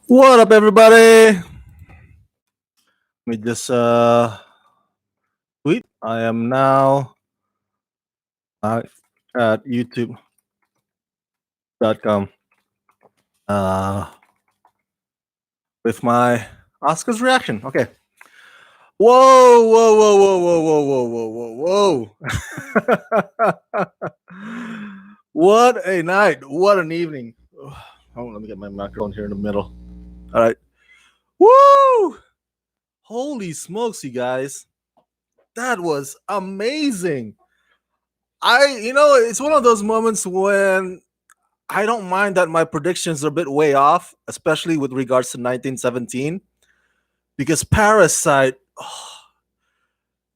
What up, everybody? Let me just tweet. I am now at youtube.com uh, with my Oscars reaction. Okay. Whoa, whoa, whoa, whoa, whoa, whoa, whoa, whoa, whoa. What a night. What an evening. Oh, let me get my microphone here in the middle. All right. Woo! Holy smokes, you guys. That was amazing. It's one of those moments when I don't mind that my predictions are a bit way off, especially with regards to 1917, because Parasite, oh,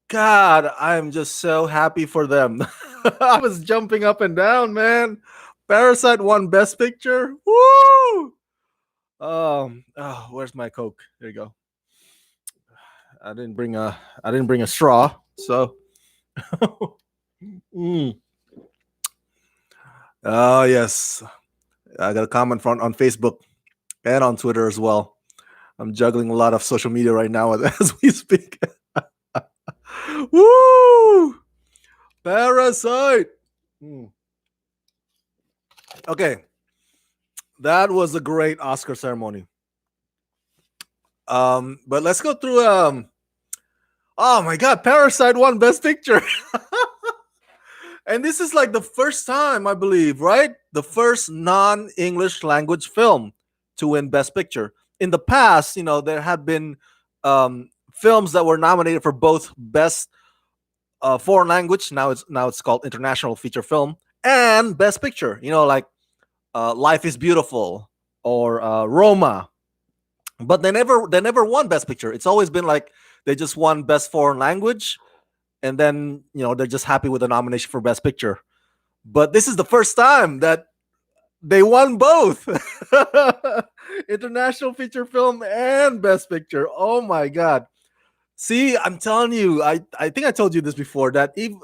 God, I'm just so happy for them. I was jumping up and down, man. Parasite won Best Picture. Woo! Where's my Coke? There you go. I didn't bring a straw, so. Mm. Oh yes, I got a comment on Facebook and on Twitter as well. I'm juggling a lot of social media right now as we speak. Woo! Parasite. Mm. Okay, that was a great Oscar ceremony. But let's go through. Oh my God, Parasite won Best Picture, and this is like the first time I believe, right? The first non-English language film to win Best Picture. In the past, there had been films that were nominated for both Best foreign language. Now it's called international feature film and Best Picture. Like Life is Beautiful or Roma, but they never won Best Picture. It's always been like they just won Best Foreign Language, and then they're just happy with the nomination for Best Picture. But this is the first time that they won both international feature film and Best Picture. Oh my God. See, I'm telling you, I think I told you this before that even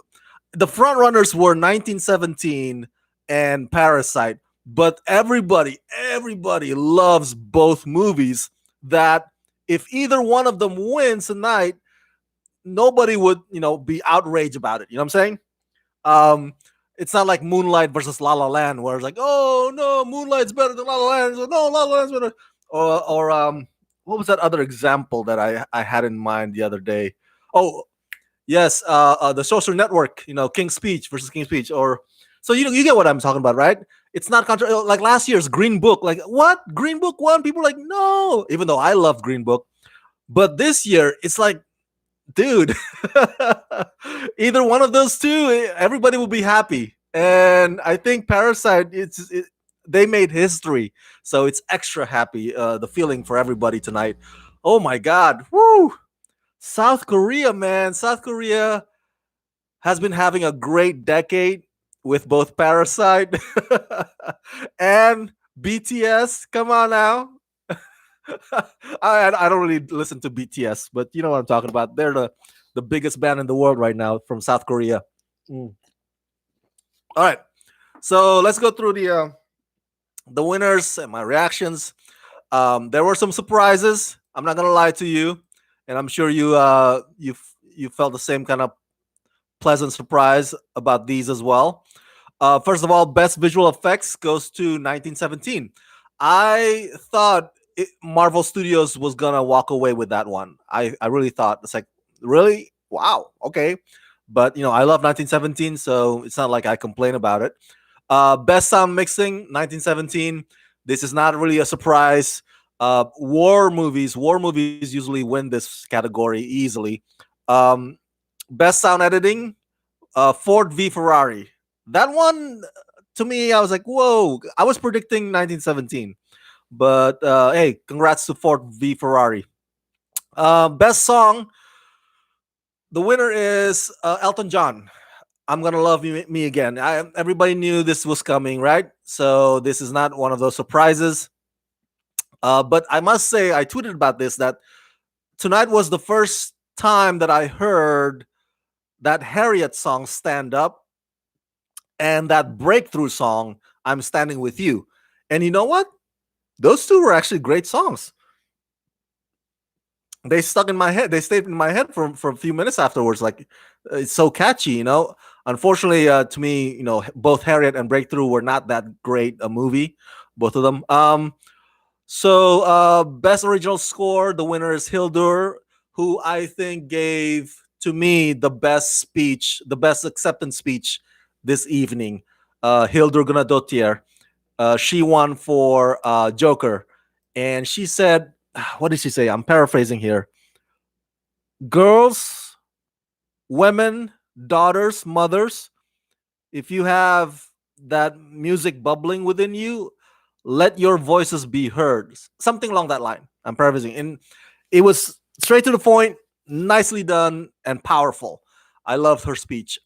the front runners were 1917 and Parasite, but everybody loves both movies. That if either one of them wins tonight, nobody would be outraged about it. You know what I'm saying? Um, it's not like Moonlight versus La La Land, where it's like, oh no, Moonlight's better than La La Land. So, no, La La Land's better. Or what was that other example that I had in mind the other day? Oh, yes, the Social Network. King's Speech versus King's Speech, or so you get what I'm talking about, right? It's not like last year's Green Book. Like what Green Book won? People are like no, even though I love Green Book, but this year it's like, dude, either one of those two, everybody will be happy. And I think Parasite, they made history, so it's extra happy. The feeling for everybody tonight. Oh my God, woo! South Korea, man, South Korea has been having a great decade with both Parasite and BTS. Come on now. I don't really listen to BTS, but you know what I'm talking about. They're the biggest band in the world right now from South Korea. Mm. All right, so let's go through the winners and my reactions. There were some surprises. I'm not gonna lie to you, and I'm sure you felt the same kind of pleasant surprise about these as well. First of all, best visual effects goes to 1917. I thought Marvel Studios was gonna walk away with that one. I really thought it's like really wow okay, but I love 1917, so it's not like I complain about it. Best sound mixing 1917. This is not really a surprise. War movies usually win this category easily. Um, Best sound editing, Ford v Ferrari. That one, to me, I was like, whoa. I was predicting 1917, but hey, congrats to Ford v Ferrari. Best song, the winner is Elton John. I'm gonna love me again. Everybody knew this was coming, right? So this is not one of those surprises. But I must say, I tweeted about this that tonight was the first time that I heard that Harriet song "Stand Up" and that breakthrough song "I'm Standing with You." And you know what? Those two were actually great songs. They stuck in my head. They stayed in my head for a few minutes afterwards. Like it's so catchy, you know. Unfortunately, to me, you know, both Harriet and Breakthrough were not that great a movie, both of them. Best original score, the winner is Hildur, who I think gave to me the best speech, the best acceptance speech this evening. Hildur Gunnadottir. She won for Joker, and she said, "What did she say?" I'm paraphrasing here. Girls, women, daughters, mothers, if you have that music bubbling within you, let your voices be heard. Something along that line. I'm paraphrasing. And it was straight to the point, nicely done, and powerful. I loved her speech.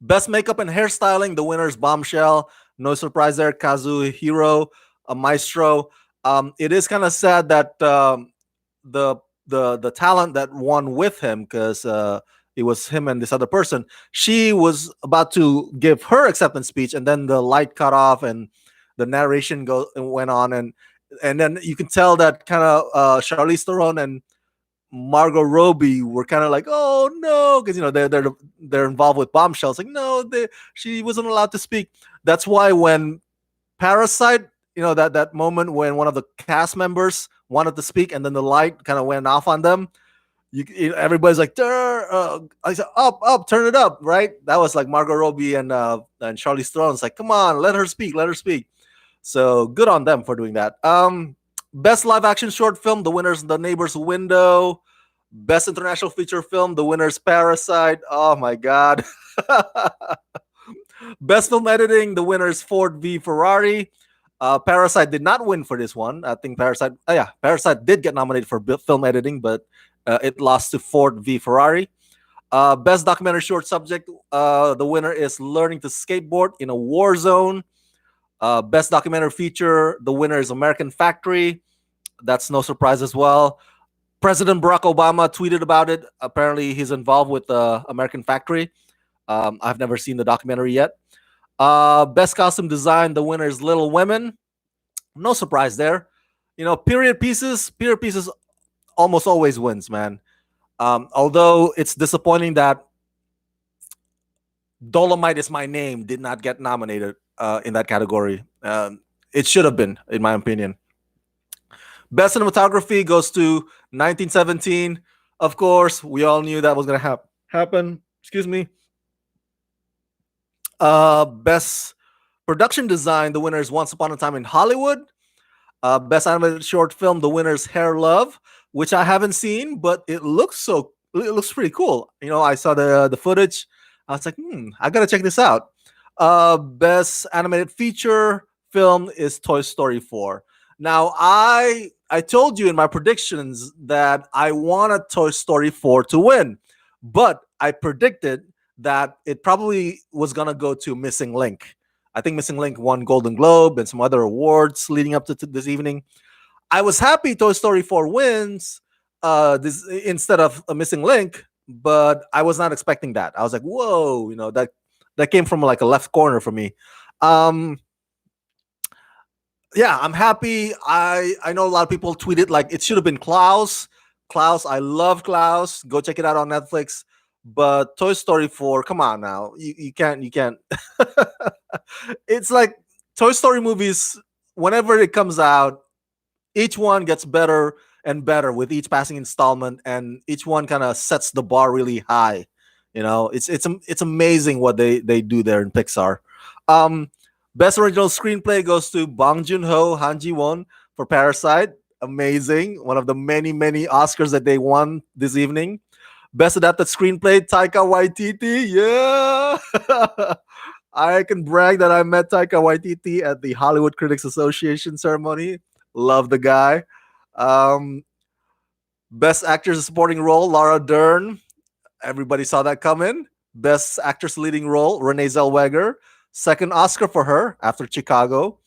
Best makeup and hairstyling, the winner is Bombshell. No surprise there, Kazuhiro, a maestro. It is kind of sad that the the talent that won with him, because it was him and this other person. She was about to give her acceptance speech, and then the light cut off, and the narration went on, and then you can tell that kind of Charlize Theron and Margot Robbie were kind of like, oh no, because you know they're involved with Bombshells. Like no, she wasn't allowed to speak. That's why when Parasite, you know that moment when one of the cast members wanted to speak and then the light kind of went off on them. Everybody's like, I said, up, turn it up, right? That was like Margot Robbie and Charlize Theron. It's like, come on, let her speak, let her speak. So good on them for doing that. Best live action short film, the winners The Neighbor's Window. Best international feature film, the winners Parasite. Oh my god. Best film editing, the winners Ford v Ferrari. Parasite did not win for this one. I think Parasite did get nominated for film editing, but it lost to Ford v Ferrari. Best documentary short subject, the winner is Learning to Skateboard in a War Zone. Best documentary feature, the winner is American Factory. That's no surprise as well. President Barack Obama tweeted about it. Apparently, he's involved with American Factory. I've never seen the documentary yet. Best costume design, the winner is Little Women. No surprise there. You know, period pieces almost always wins, man. Although it's disappointing that Dolomite is My Name did not get nominated in that category. It should have been, in my opinion. Best cinematography goes to 1917. Of course, we all knew that was going to happen. Excuse me. Best production design, the winner is Once Upon a Time in Hollywood. Best animated short film, the winner is Hair Love, which I haven't seen, but it looks pretty cool. You know, I saw the footage. I was like, I gotta check this out. Best animated feature film is Toy Story 4. Now, I told you in my predictions that I wanted Toy Story 4 to win, but I predicted that it probably was gonna go to Missing Link. I think Missing Link won Golden Globe and some other awards leading up to this evening. I was happy Toy Story 4 wins this instead of a Missing Link, but I was not expecting that. I was like, whoa, you know, that came from like a left corner for me. Um, yeah, I'm happy. I know a lot of people tweeted like it should have been Klaus. Klaus, I love Klaus. Go check it out on Netflix. But Toy Story 4, come on now. You can't. It's like Toy Story movies, whenever it comes out, each one gets better and better with each passing installment, and each one kind of sets the bar really high. You know, it's amazing what they do there in Pixar. Um, Best original screenplay goes to Bong Joon Ho, Han Ji Won for Parasite. Amazing, one of the many Oscars that they won this evening. Best adapted screenplay, Taika Waititi. Yeah. I can brag that I met Taika Waititi at the Hollywood Critics Association ceremony. Love the guy. Um, Best actress supporting role, Laura Dern. Everybody saw that coming. Best actress leading role, Renee Zellweger. Second Oscar for her after Chicago.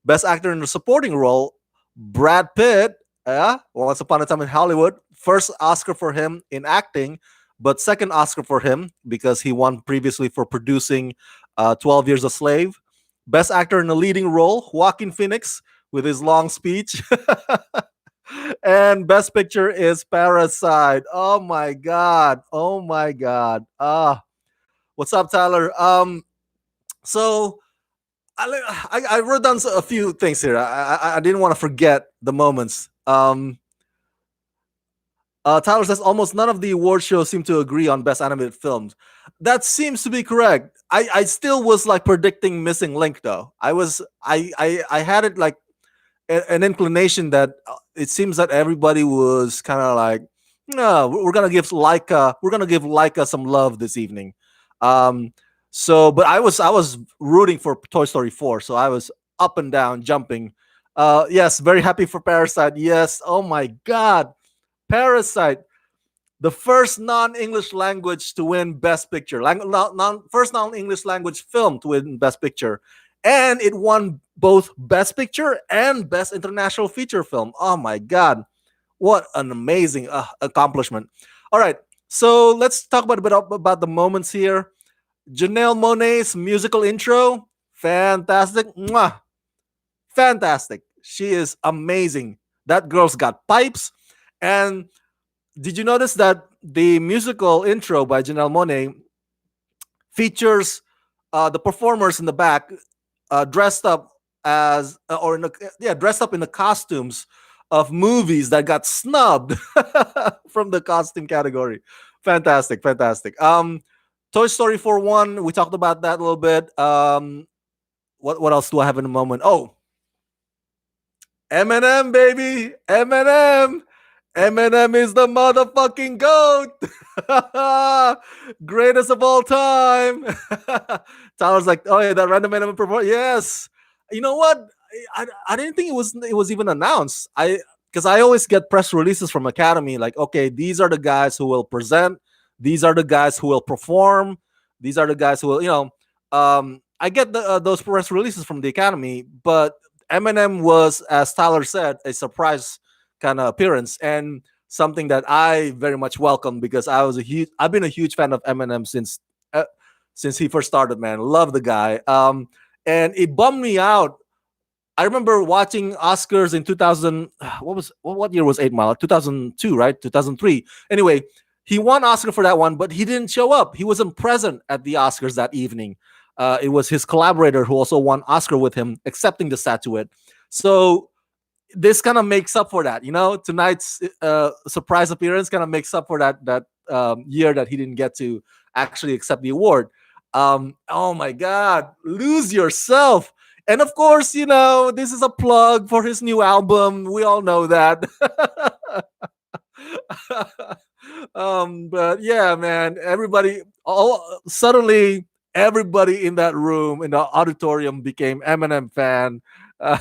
Best actor in a supporting role, Brad Pitt. Once Upon a Time in Hollywood. First Oscar for him in acting, but second Oscar for him because he won previously for producing 12 Years a Slave. Best actor in a leading role, Joaquin Phoenix with his long speech. And best picture is Parasite. Oh my god. Oh my god. What's up, Tyler? So I wrote down a few things here. I didn't want to forget the moments. Tyler says almost none of the award shows seem to agree on best animated films. That seems to be correct. I still was like predicting Missing Link though. I had it like an inclination that it seems that everybody was kind of like, no, we're gonna give Leica some love this evening. Um, so, but I was rooting for Toy Story 4, so I was up and down jumping. Yes, very happy for Parasite. Yes, oh my God, Parasite, the first non-English language to win Best Picture, first non-English language film to win Best Picture, and it won both Best Picture and Best International Feature Film. Oh my God, what an amazing accomplishment! All right, so let's talk about a bit about the moments here. Janelle Monae's musical intro, fantastic, mwah, fantastic. She is amazing. That girl's got pipes, and did you notice that the musical intro by Janelle Monae features the performers in the back dressed up as or in the, yeah, dressed up in the costumes of movies that got snubbed from the costume category. Fantastic, fantastic. Toy Story 4 1, we talked about that a little bit. What else do I have in a moment? Oh, Eminem, baby, Eminem. Eminem is the motherfucking goat. Greatest of all time. Tyler's like, oh yeah, that random Eminem performance. Yes. You know what? I didn't think it was even announced. Because I always get press releases from Academy like, okay, these are the guys who will present. These are the guys who will perform. These are the guys who will, I get those press releases from the Academy, but Eminem was, as Tyler said, a surprise kind of appearance and something that I very much welcome because I've been a huge fan of Eminem since he first started. Man, love the guy. And it bummed me out. I remember watching Oscars in 2000. What year was 8 Mile? 2002, right? 2003. Anyway, he won Oscar for that one, but he didn't show up. He wasn't present at the Oscars that evening. It was his collaborator who also won Oscar with him, accepting the statuette. So this kind of makes up for that. Tonight's surprise appearance kind of makes up for that year that he didn't get to actually accept the award. Oh my God, Lose Yourself. And of course, this is a plug for his new album. We all know that. But yeah, man, all suddenly everybody in that room in the auditorium became Eminem fan. Uh,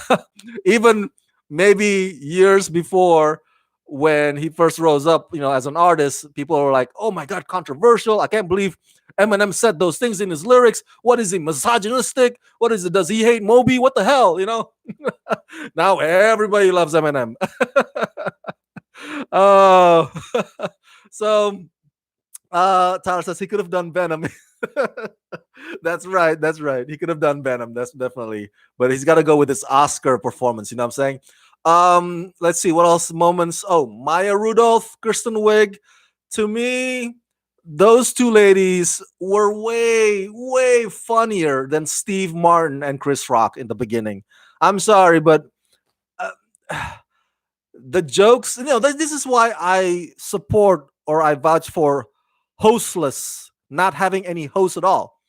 Even maybe years before when he first rose up, as an artist, people were like, "Oh my God, controversial! I can't believe Eminem said those things in his lyrics. What is he, misogynistic? What is it? Does he hate Moby? What the hell?" Now everybody loves Eminem. Oh, so Tyler says he could have done Venom. That's right. That's right. He could have done Venom. That's definitely. But he's got to go with his Oscar performance. You know what I'm saying? Let's see what else moments. Oh, Maya Rudolph, Kristen Wiig. To me, those two ladies were way, way funnier than Steve Martin and Chris Rock in the beginning. I'm sorry, but uh, the jokes. This is why I support or I vouch for hostless, not having any host at all.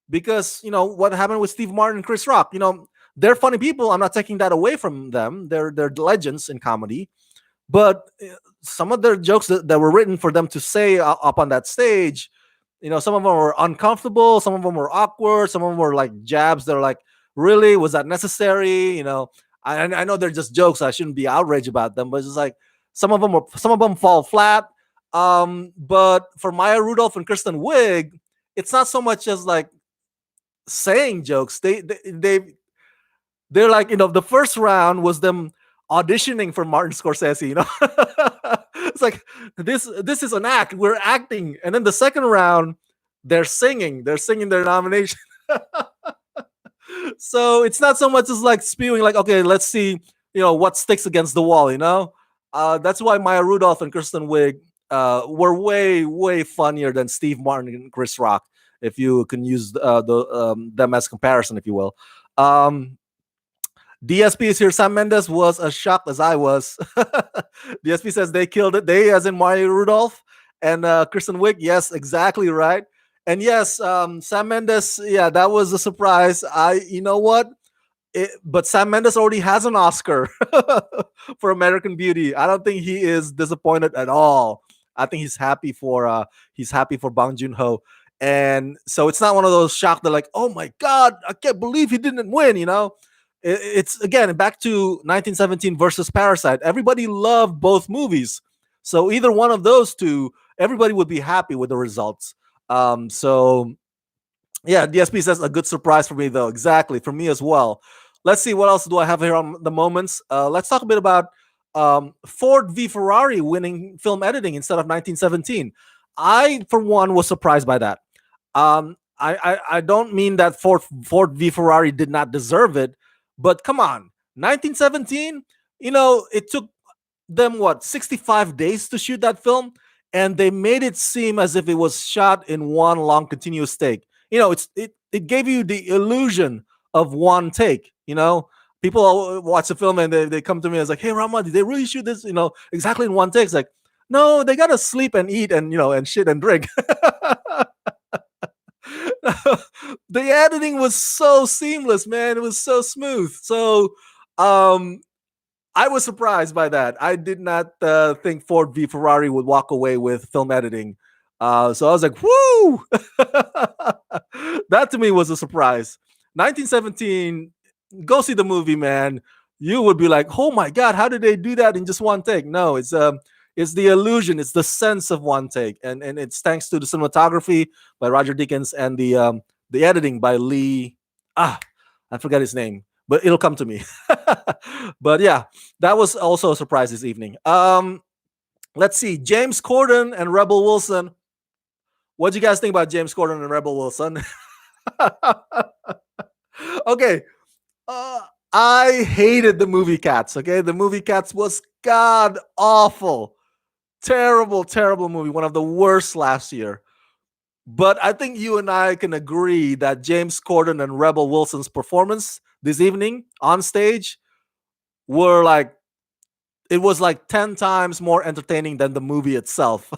Because what happened with Steve Martin and Chris Rock. They're funny people. I'm not taking that away from them. They're legends in comedy. But some of their jokes that were written for them to say up on that stage, some of them were uncomfortable, some of them were awkward, some of them were like jabs. They're like, really, was that necessary? I know they're just jokes. I shouldn't be outraged about them, but it's just like some of them fall flat. But for Maya Rudolph and Kristen Wiig, it's not so much as like saying jokes. They're like, the first round was them auditioning for Martin Scorsese. It's like this is an act. We're acting, and then the second round, they're singing. They're singing their nomination. So it's not so much as like spewing. Like, okay, let's see what sticks against the wall. That's why Maya Rudolph and Kristen Wiig were way way funnier than Steve Martin and Chris Rock, if you can use them as comparison, if you will. DSP is here. Sam Mendes was as shocked as I was. DSP says they killed it. They, as in Maya Rudolph and Kristen Wiig. Yes, exactly right. And yes, Sam Mendes. Yeah, that was a surprise. You know what? But Sam Mendes already has an Oscar for American Beauty. I don't think he is disappointed at all. I think he's happy for Bong Joon Ho, and so it's not one of those shocked. They're like, oh my god, I can't believe he didn't win. It's again back to 1917 versus Parasite. Everybody loved both movies, so either one of those two, everybody would be happy with the results. So yeah, DSP says a good surprise for me though. Exactly, for me as well. Let's see what else do I have here on the moments. Let's talk a bit about Ford v Ferrari winning film editing instead of 1917. I, for one, was surprised by that. I don't mean that Ford v Ferrari did not deserve it, but come on, 1917. It took them what 65 days to shoot that film, and they made it seem as if it was shot in one long continuous take. It gave you the illusion of one take. People watch the film and they come to me and it's like, hey Rama, did they really shoot this exactly in one take? It's like, no, they gotta sleep and eat and and shit and drink. The editing was so seamless, man. It was so smooth. So I was surprised by that. I did not think Ford v Ferrari would walk away with film editing. So I was like, whoo! That to me was a surprise. 1917, go see the movie, man. You would be like, oh my God, how did they do that in just one take? No, it's the illusion, it's the sense of one take. And it's thanks to the cinematography by Roger Deakins and the editing by Lee. I forgot his name, but it'll come to me. But yeah, that was also a surprise this evening. Let's see, James Corden and Rebel Wilson. What do you guys think about James Corden and Rebel Wilson? Okay, I hated the movie Cats. Okay, the movie Cats was god awful, terrible, terrible movie. One of the worst last year. But I think you and I can agree that James Corden and Rebel Wilson's performance this evening on stage were like, it was like 10 times more entertaining than the movie itself.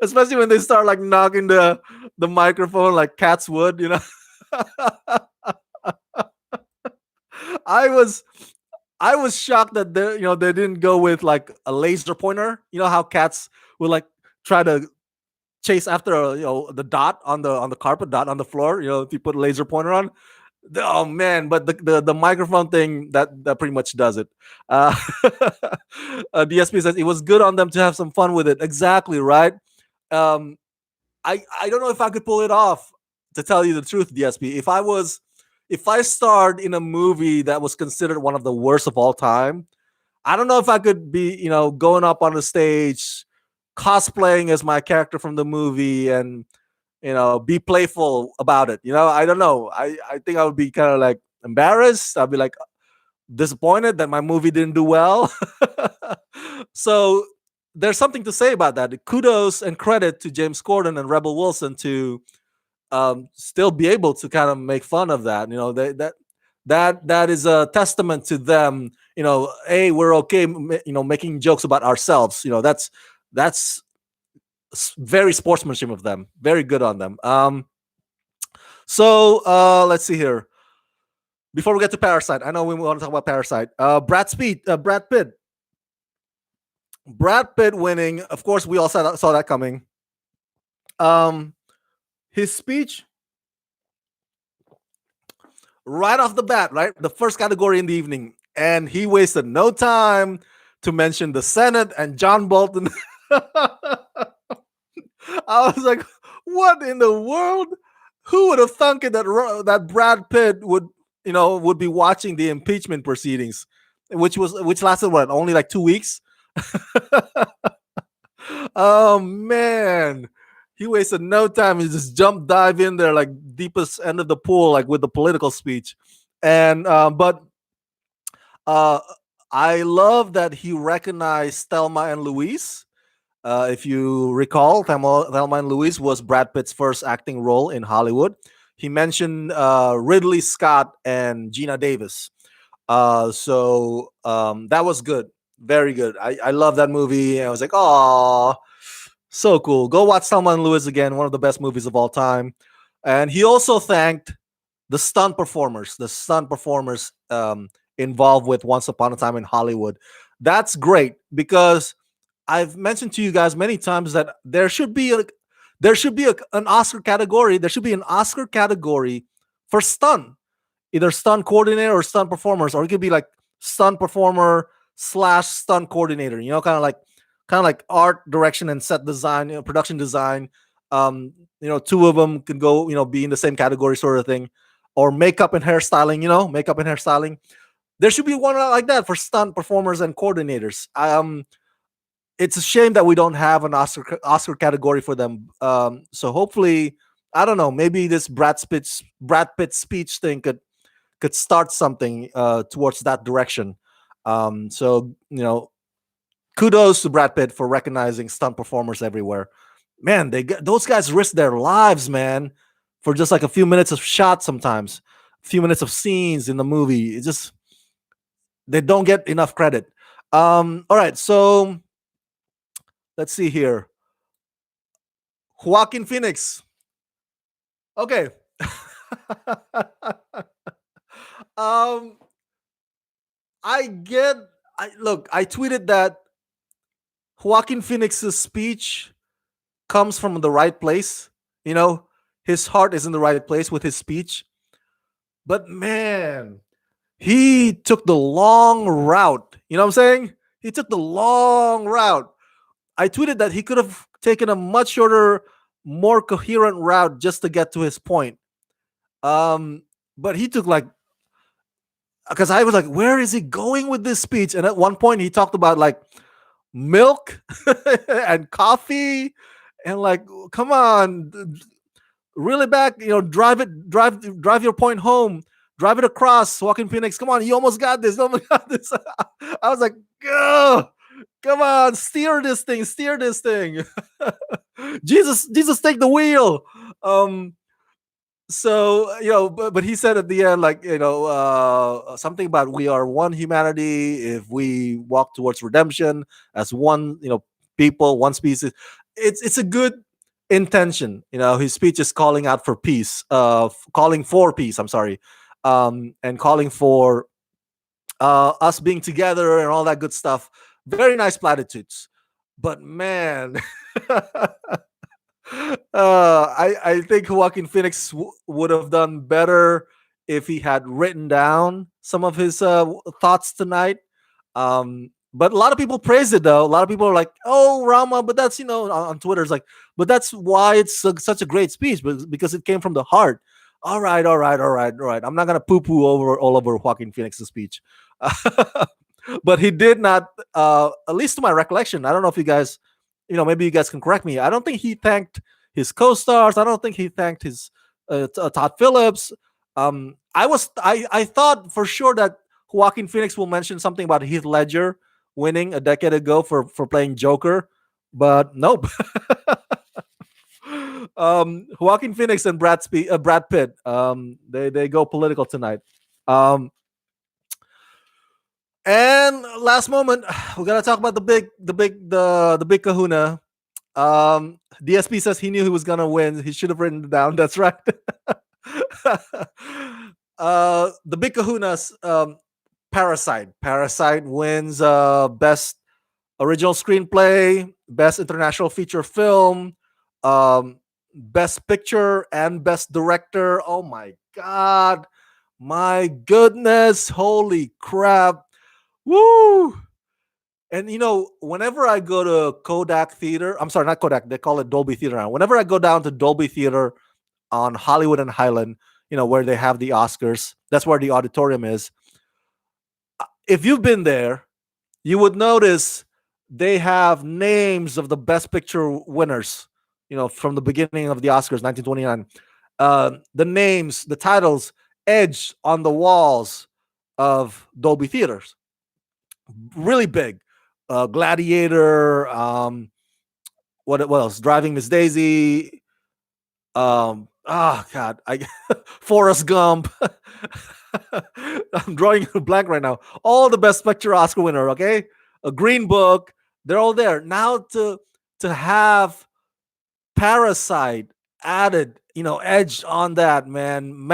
Especially when they start like knocking the microphone like cats would. I was shocked that they didn't go with like a laser pointer. You know how cats will like try to chase after the dot on the carpet, dot on the floor. If you put a laser pointer on. Oh man, but the microphone thing that pretty much does it. DSP says it was good on them to have some fun with it. Exactly right. I don't know if I could pull it off, to tell you the truth, DSP. If I starred in a movie that was considered one of the worst of all time, I don't know if I could be, going up on the stage, cosplaying as my character from the movie and, be playful about it. I don't know. I think I would be kind of like embarrassed. I'd be like disappointed that my movie didn't do well. So there's something to say about that. Kudos and credit to James Corden and Rebel Wilson to still be able to kind of make fun of that. That is a testament to them. Hey, we're okay. Making jokes about ourselves. That's very sportsmanship of them. Very good on them. So let's see here. Before we get to Parasite, I know we want to talk about Parasite. Brad Pitt winning. Of course, we all saw that coming. His speech, right off the bat, right? The first category in the evening. And he wasted no time to mention the Senate and John Bolton. I was like, what in the world? Who would have thunk it that Brad Pitt would be watching the impeachment proceedings, which lasted what, only like 2 weeks? Oh man, he wasted no time. He just dive in there like deepest end of the pool, like with the political speech. And but Uh, I love that he recognized Thelma and Louise. If you recall, Thelma and Louise was Brad Pitt's first acting role in Hollywood. He mentioned Ridley Scott and Gina Davis. So that was good. Very good. I love that movie. I was like, oh, so cool. Go watch Thelma and Louise again. One of the best movies of all time. And he also thanked the stunt performers involved with Once Upon a Time in Hollywood. That's great because I've mentioned to you guys many times that an Oscar category. There should be an Oscar category for stunt, either stunt coordinator or stunt performers, or it could be like stunt performer slash stunt coordinator. Kind of like art direction and set design, production design. Two of them could go, be in the same category, sort of thing, or makeup and hairstyling. Makeup and hairstyling. There should be one like that for stunt performers and coordinators. It's a shame that we don't have an Oscar category for them. So hopefully, I don't know, maybe this Brad Pitt speech thing could start something towards that direction. So kudos to Brad Pitt for recognizing stunt performers everywhere. Man, those guys risk their lives, man, for just like a few minutes of shots. Sometimes, a few minutes of scenes in the movie. It's just they don't get enough credit. All right, so let's see here. Joaquin Phoenix. Okay. um, I get. I tweeted that Joaquin Phoenix's speech comes from the right place. You know, his heart is in the right place with his speech. But man, he took the long route. You know what I'm saying? He took the long route. I tweeted that he could have taken a much shorter, more coherent route just to get to his point. But he took like, because I was like, where is he going with this speech? And at one point, he talked about like milk and coffee, and like, come on, really back, drive your point home, drive it across. Walking Phoenix, come on, you almost got this. You almost got this. I was like, go, come on, steer this thing. Jesus, take the wheel. But he said at the end, like, something about we are one humanity if we walk towards redemption as one, people, one species. It's a good intention. His speech is calling out for peace, calling for peace. I'm sorry, and calling for us being together and all that good stuff. Very nice platitudes, but man. I think Joaquin Phoenix would have done better if he had written down some of his thoughts tonight. But a lot of people praise it though. A lot of people are like, "Oh, Rama," but that's on Twitter. It's like, but that's why it's such a great speech because it came from the heart. All right, all right, all right, all right. I'm not gonna poo-poo all over Joaquin Phoenix's speech, but he did not. At least to my recollection, I don't know if you guys, maybe you guys can correct me. I don't think he thanked his co-stars. I don't think he thanked his Todd Phillips. I thought for sure that Joaquin Phoenix will mention something about Heath Ledger winning a decade ago for playing Joker, but nope. Joaquin Phoenix and Brad Pitt. They go political tonight. And last moment, we gotta talk about the big Kahuna. DSP says he knew he was gonna win. He should have written it down. That's right. The big Kahuna's Parasite. Parasite wins best original screenplay, best international feature film, best picture, and best director. Oh my god. My goodness. Holy crap. Woo! And whenever I go to Kodak Theater, I'm sorry, not Kodak, they call it Dolby Theater now. Whenever I go down to Dolby Theater on Hollywood and Highland, where they have the Oscars, that's where the auditorium is. If you've been there, you would notice they have names of the best picture winners, from the beginning of the Oscars, 1929. The names, the titles, edged on the walls. of Dolby theaters, really big. Gladiator, what else? Driving Miss Daisy, oh god, I Forrest Gump. I'm drawing a blank right now. All the Best Picture Oscar winner, okay? A Green Book, they're all there. Now to have Parasite added, edged on that, man,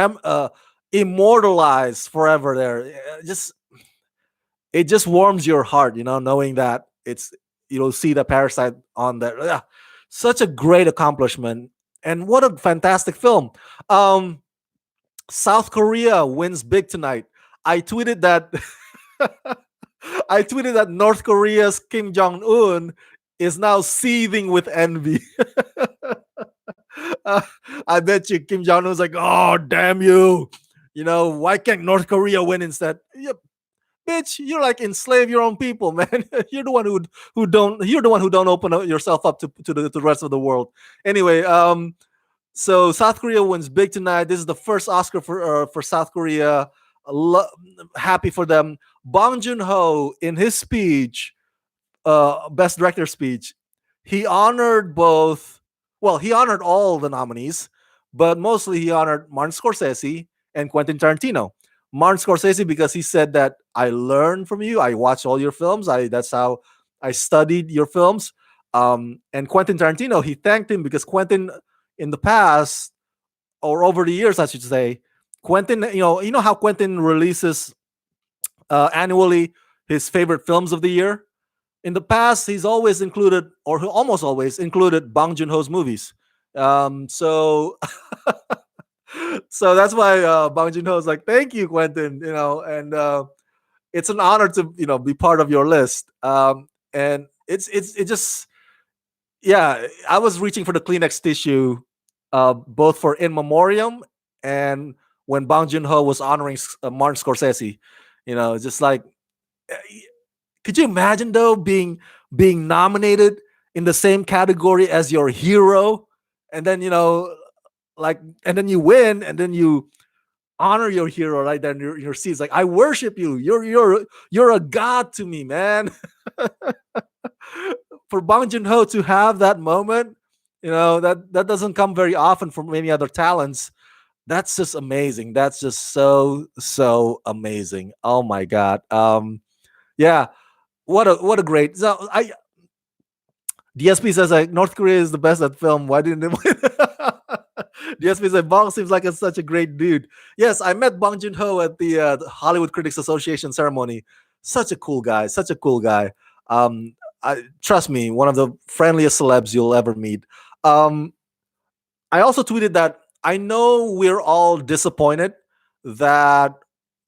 immortalized forever there. Just it just warms your heart, knowing that it's you'll see the Parasite on there. Yeah, such a great accomplishment, and what a fantastic film. Um, South Korea wins big tonight. I tweeted that I tweeted that North Korea's Kim Jong Un is now seething with envy. Uh, I bet you Kim Jong Un's like, oh damn you, why can't North Korea win instead? Yep, bitch, you're like enslave your own people, man. You're the one who don't open yourself up to the rest of the world. Anyway, so South Korea wins big tonight. This is the first Oscar for South Korea. Lo- Happy for them. Bong Joon Ho in his speech, Best Director speech, he honored both. Well, he honored all the nominees, but mostly he honored Martin Scorsese and Quentin Tarantino. Martin Scorsese because he said that I learned from you. I watched all your films. That's how I studied your films. And Quentin Tarantino, he thanked him because Quentin, in the past or over the years, I should say, Quentin, you know how Quentin releases annually his favorite films of the year. In the past, he's always included, or he almost always included, Bong Joon Ho's movies. So, so that's why Bong Joon Ho is like, "Thank you, Quentin." And it's an honor to be part of your list. And it just yeah, I was reaching for the Kleenex tissue, both for in memoriam and when Bong Joon Ho was honoring Martin Scorsese. Just like, eh, could you imagine though being nominated in the same category as your hero, and then like, and then you win, and then you honor your hero right there in your seats. Like, I worship you. You're a god to me, man. For Bong Joon Ho to have that moment, that doesn't come very often from many other talents. That's just amazing. That's just so amazing. Oh my god. Yeah. What a great. So I DSP says like North Korea is the best at film. Why didn't they win? DSP said Bong seems like such a great dude. Yes, I met Bong Joon Ho at the Hollywood Critics Association ceremony. Such a cool guy. Such a cool guy. Trust me, one of the friendliest celebs you'll ever meet. Um, I also tweeted that I know we're all disappointed that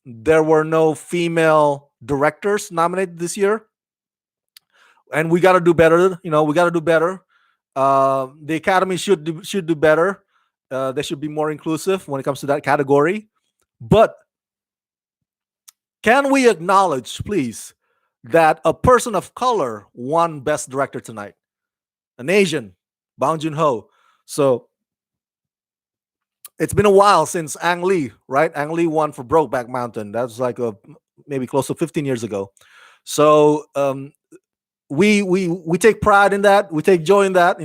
there were no female directors nominated this year, and we got to do better. We got to do better. The Academy should do better. They should be more inclusive when it comes to that category. But can we acknowledge, please, that a person of color won Best Director tonight? An Asian, Bong Joon Ho. So it's been a while since Ang Lee, right? Ang Lee won for Brokeback Mountain. That was like maybe close to 15 years ago. So we take pride in that. We take joy in that.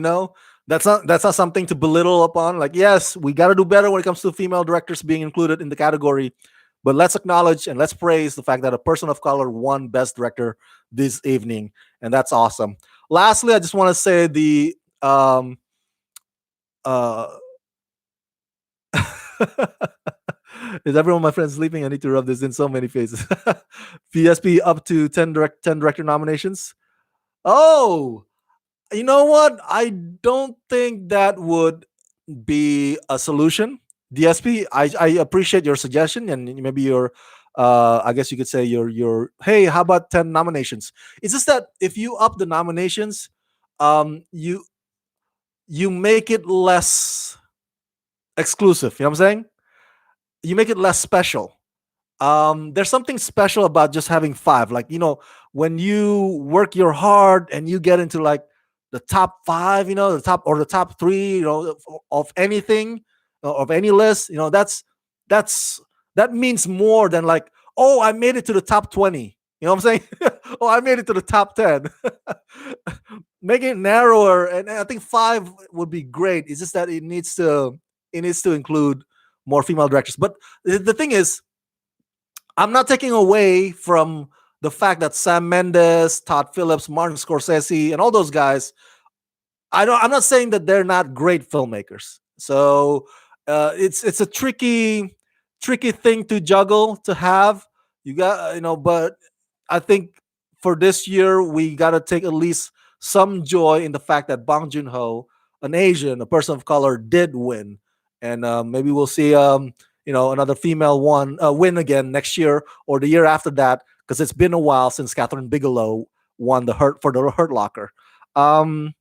That's not something to belittle upon. Like, yes, we got to do better when it comes to female directors being included in the category. But let's acknowledge and let's praise the fact that a person of color won Best Director this evening, and that's awesome. Lastly, I just want to say the uh, is everyone my friends sleeping? I need to rub this in so many faces. PSP up to 10 director nominations. Oh, you know what? I don't think that would be a solution. DSP, I appreciate your suggestion and maybe your I guess you could say your hey, how about 10 nominations? It's just that if you up the nominations, you make it less exclusive. You know what I'm saying? You make it less special. There's something special about just having five. Like, when you work your heart and you get into like the top five, the top or the top three, of anything, of any list, that's that means more than like, oh, I made it to the top 20. You know what I'm saying? Oh, I made it to the top 10. Making it narrower, and I think five would be great. It's just that it needs to include more female directors. But the thing is, I'm not taking away from the fact that Sam Mendes, Todd Phillips, Martin Scorsese, and all those guys, I'm not saying that they're not great filmmakers. So it's a tricky thing to juggle to have. You got but I think for this year we got to take at least some joy in the fact that Bong Joon Ho, an Asian, a person of color, did win, and maybe we'll see another female one win again next year or the year after that, because it's been a while since Catherine Bigelow won the Hurt Locker. Um,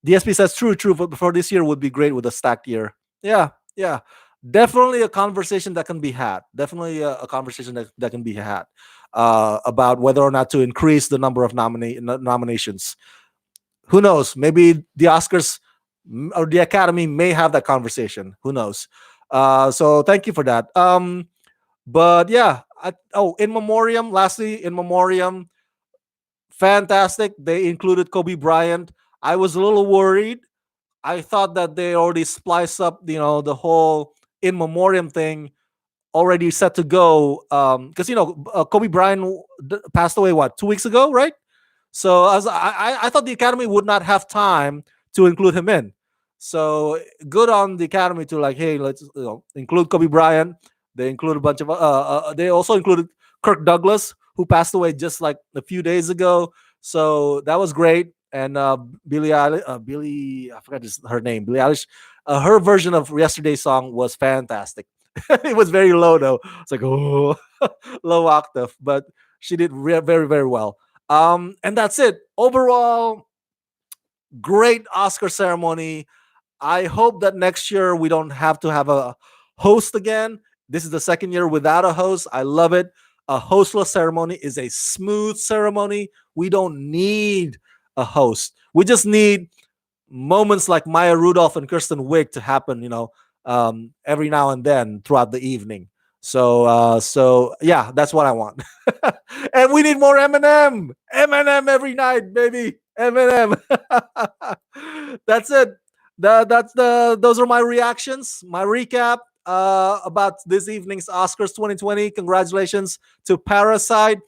DSP says true, but before this year would be great with a stacked year. Yeah, yeah. Definitely a conversation that can be had. Definitely a conversation that can be had about whether or not to increase the number of nominations. Who knows? Maybe the Oscars or the Academy may have that conversation. Who knows? So thank you for that. But yeah, in memoriam. Lastly, in memoriam, fantastic. They included Kobe Bryant. I was a little worried. I thought that they already spliced up, the whole in memoriam thing already set to go. Because Kobe Bryant passed away, what, 2 weeks ago, right? So I thought the Academy would not have time to include him in. So good on the Academy to, like, hey, let's include Kobe Bryant. They include a bunch of they also included Kirk Douglas, who passed away just like a few days ago. So that was great. And Billie, I forgot her name, Billie Eilish. Her version of yesterday's song was fantastic. It was very low though. It's like, oh, low octave, but she did very, very well. And that's it. Overall, great Oscar ceremony. I hope that next year we don't have to have a host again. This is the second year without a host. I love it. A hostless ceremony is a smooth ceremony. We don't need a host. We just need moments like Maya Rudolph and Kirsten Wiig to happen, every now and then throughout the evening. So yeah, that's what I want. And we need more Eminem. Eminem every night, baby. Eminem. That's it. Those are my reactions, my recap about this evening's Oscars 2020. Congratulations to Parasite.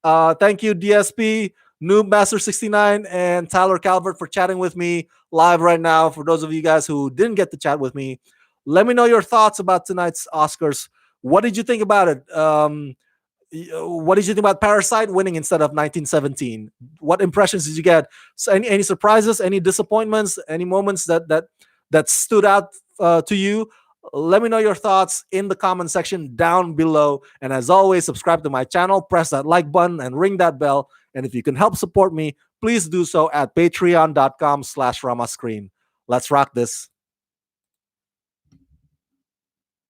Thank you, DSP, Noob Master 69, and Tyler Calvert for chatting with me live right now. For those of you guys who didn't get to chat with me, let me know your thoughts about tonight's Oscars. What did you think about it? What did you think about Parasite winning instead of 1917? What impressions did you get? So any surprises, any disappointments, any moments that stood out to you? Let me know your thoughts in the comment section down below. And as always, subscribe to my channel, press that like button, and ring that bell. And if you can help support me, please do so at patreon.com/Rama Screen. Let's rock this.